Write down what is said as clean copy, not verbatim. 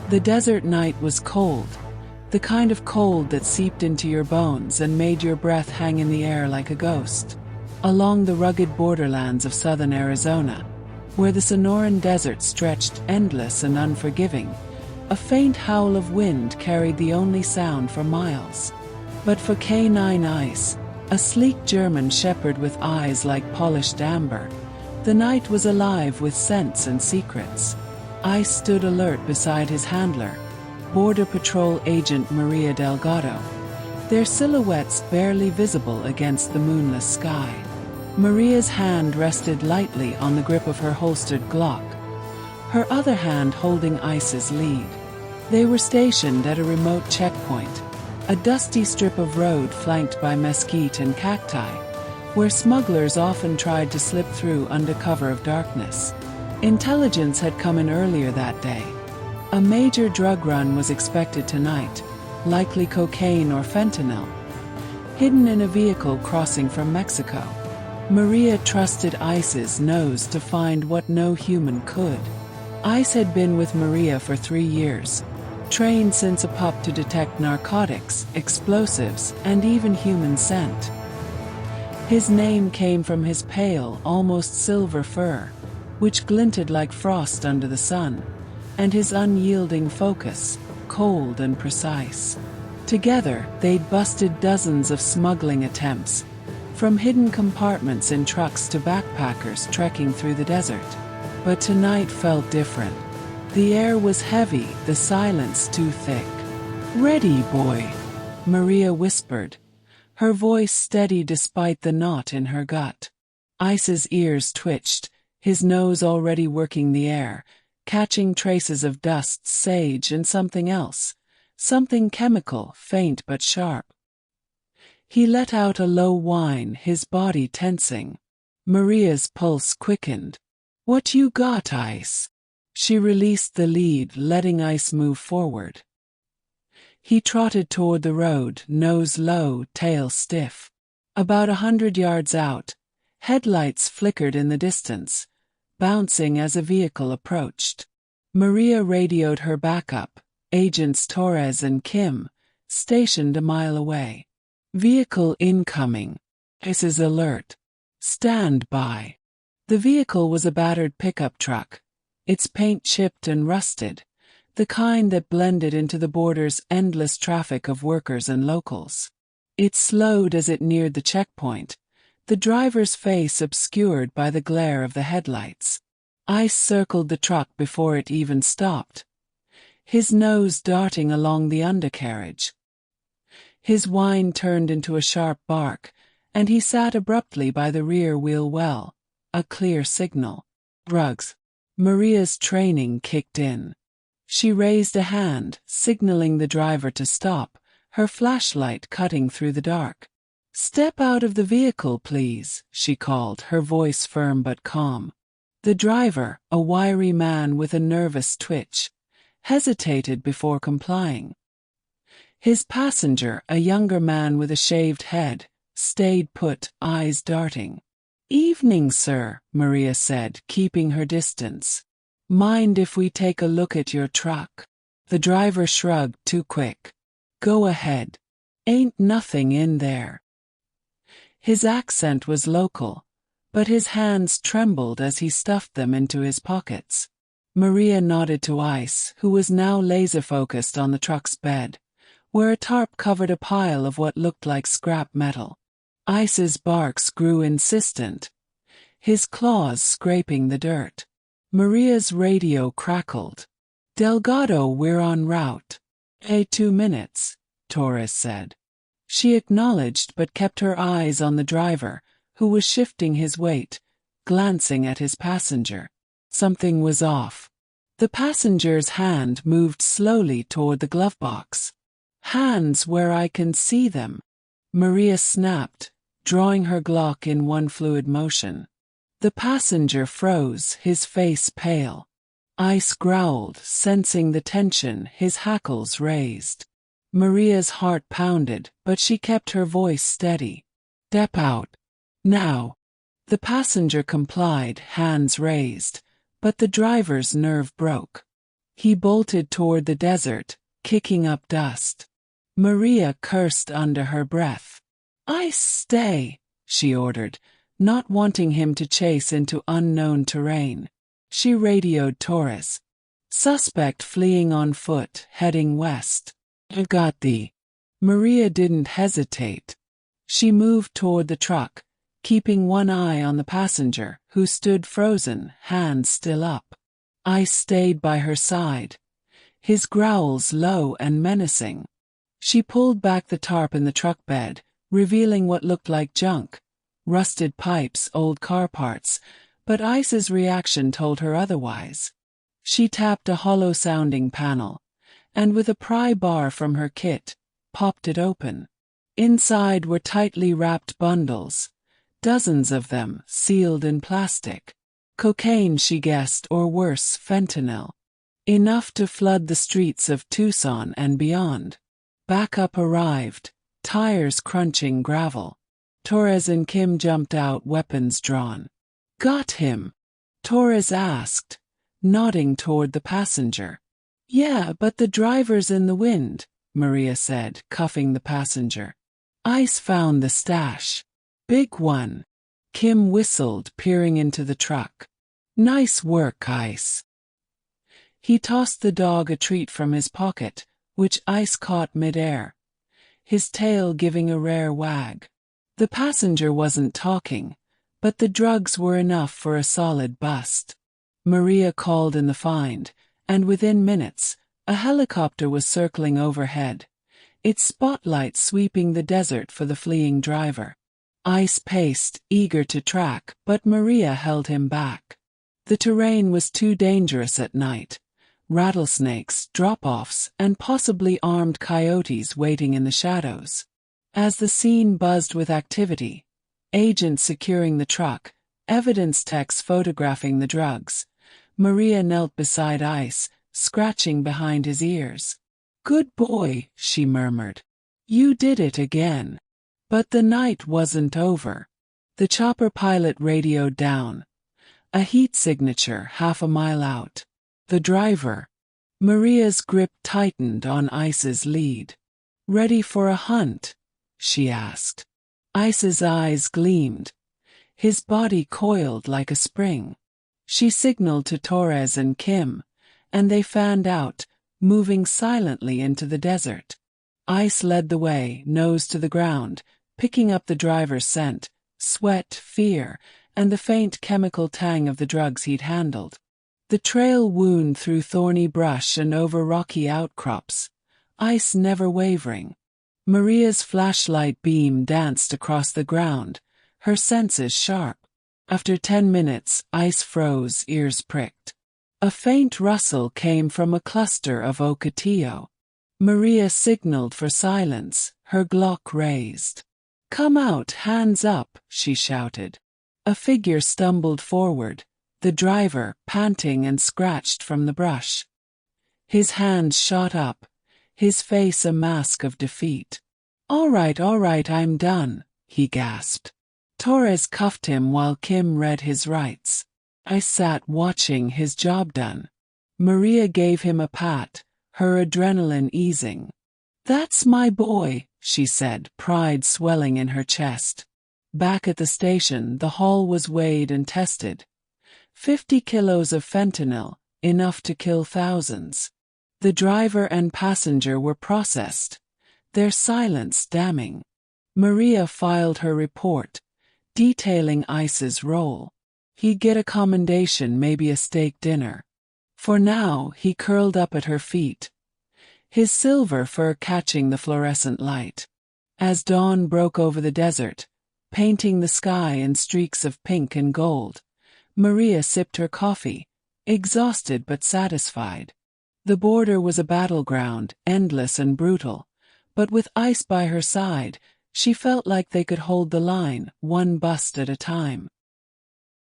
The desert night was cold, the kind of cold that seeped into your bones and made your breath hang in the air like a ghost. Along the rugged borderlands of southern Arizona, where the Sonoran Desert stretched endless and unforgiving, a faint howl of wind carried the only sound for miles. But for Canine Ice, a sleek German shepherd with eyes like polished amber, the night was alive with scents and secrets. Ice stood alert beside his handler, Border Patrol Agent Maria Delgado, their silhouettes barely visible against the moonless sky. Maria's hand rested lightly on the grip of her holstered Glock, her other hand holding Ice's lead. They were stationed at a remote checkpoint, a dusty strip of road flanked by mesquite and cacti, where smugglers often tried to slip through under cover of darkness. Intelligence had come in earlier that day. A major drug run was expected tonight, likely cocaine or fentanyl, hidden in a vehicle crossing from Mexico. Maria trusted Ice's nose to find what no human could. Ice had been with Maria for 3 years, trained since a pup to detect narcotics, explosives, and even human scent. His name came from his pale, almost silver fur, which glinted like frost under the sun, and his unyielding focus, cold and precise. Together, they'd busted dozens of smuggling attempts, from hidden compartments in trucks to backpackers trekking through the desert. But tonight felt different. The air was heavy, the silence too thick. "Ready, boy," Maria whispered, her voice steady despite the knot in her gut. Ice's ears twitched, his nose already working the air, catching traces of dust, sage, and something else, something chemical, faint but sharp. He let out a low whine, his body tensing. Maria's pulse quickened. "What you got, Ice?" She released the lead, letting Ice move forward. He trotted toward the road, nose low, tail stiff. About 100 yards out, headlights flickered in the distance, bouncing as a vehicle approached. Maria radioed her backup, Agents Torres and Kim, stationed a mile away. "Vehicle incoming. Ice's alert. Stand by." The vehicle was a battered pickup truck, its paint chipped and rusted, the kind that blended into the border's endless traffic of workers and locals. It slowed as it neared the checkpoint, the driver's face obscured by the glare of the headlights. Ice circled the truck before it even stopped, his nose darting along the undercarriage. His whine turned into a sharp bark, and he sat abruptly by the rear wheel well, a clear signal. Drugs. Maria's training kicked in. She raised a hand, signaling the driver to stop, her flashlight cutting through the dark. "Step out of the vehicle, please," she called, her voice firm but calm. The driver, a wiry man with a nervous twitch, hesitated before complying. His passenger, a younger man with a shaved head, stayed put, eyes darting. "Evening, sir," Maria said, keeping her distance. "Mind if we take a look at your truck?" The driver shrugged, too quick. "Go ahead. Ain't nothing in there." His accent was local, but his hands trembled as he stuffed them into his pockets. Maria nodded to Ice, who was now laser-focused on the truck's bed, where a tarp covered a pile of what looked like scrap metal. Ice's barks grew insistent, his claws scraping the dirt. Maria's radio crackled. "Delgado, we're en route." 2 minutes, Torres said. She acknowledged but kept her eyes on the driver, who was shifting his weight, glancing at his passenger. Something was off. The passenger's hand moved slowly toward the glove box. "Hands where I can see them," Maria snapped, drawing her Glock in one fluid motion. The passenger froze, his face pale. Ice growled, sensing the tension, his hackles raised. Maria's heart pounded, but she kept her voice steady. "Step out. Now." The passenger complied, hands raised, but the driver's nerve broke. He bolted toward the desert, kicking up dust. Maria cursed under her breath. "Ice, stay," she ordered, not wanting him to chase into unknown terrain. She radioed Torres. "Suspect fleeing on foot, heading west. I got thee." Maria didn't hesitate. She moved toward the truck, keeping one eye on the passenger, who stood frozen, hands still up. Ice stayed by her side, his growls low and menacing. She pulled back the tarp in the truck bed, revealing what looked like junk, rusted pipes, old car parts, but Ice's reaction told her otherwise. She tapped a hollow-sounding panel, and with a pry bar from her kit, popped it open. Inside were tightly wrapped bundles, dozens of them, sealed in plastic. Cocaine, she guessed, or worse, fentanyl. Enough to flood the streets of Tucson and beyond. Backup arrived, tires crunching gravel. Torres and Kim jumped out, weapons drawn. "Got him?" Torres asked, nodding toward the passenger. "Yeah, but the driver's in the wind," Maria said, cuffing the passenger. "Ice found the stash. Big one." Kim whistled, peering into the truck. "Nice work, Ice." He tossed the dog a treat from his pocket, which Ice caught midair, his tail giving a rare wag. The passenger wasn't talking, but the drugs were enough for a solid bust. Maria called in the find, and within minutes, a helicopter was circling overhead, its spotlight sweeping the desert for the fleeing driver. Ice paced, eager to track, but Maria held him back. The terrain was too dangerous at night. Rattlesnakes, drop-offs, and possibly armed coyotes waiting in the shadows. As the scene buzzed with activity, agents securing the truck, evidence techs photographing the drugs, Maria knelt beside Ice, scratching behind his ears. "Good boy," she murmured. "You did it again." But the night wasn't over. The chopper pilot radioed down. A heat signature half a mile out. The driver. Maria's grip tightened on Ice's lead. "Ready for a hunt?" she asked. Ice's eyes gleamed. His body coiled like a spring. She signaled to Torres and Kim, and they fanned out, moving silently into the desert. Ice led the way, nose to the ground, picking up the driver's scent, sweat, fear, and the faint chemical tang of the drugs he'd handled. The trail wound through thorny brush and over rocky outcrops, Ice never wavering. Maria's flashlight beam danced across the ground, her senses sharp. After 10 minutes, Ice froze, ears pricked. A faint rustle came from a cluster of ocotillo. Maria signaled for silence, her Glock raised. "Come out, hands up," she shouted. A figure stumbled forward, the driver, panting and scratched from the brush. His hands shot up, his face a mask of defeat. All right, I'm done," he gasped. Torres cuffed him while Kim read his rights. I sat watching his job done. Maria gave him a pat, her adrenaline easing. "That's my boy," she said, pride swelling in her chest. Back at the station, the haul was weighed and tested. 50 kilos of fentanyl, enough to kill thousands. The driver and passenger were processed, their silence damning. Maria filed her report, detailing Ice's role. He'd get a commendation, maybe a steak dinner. For now, he curled up at her feet, his silver fur catching the fluorescent light. As dawn broke over the desert, painting the sky in streaks of pink and gold, Maria sipped her coffee, exhausted but satisfied. The border was a battleground, endless and brutal, but with Ice by her side, she felt like they could hold the line, one bust at a time.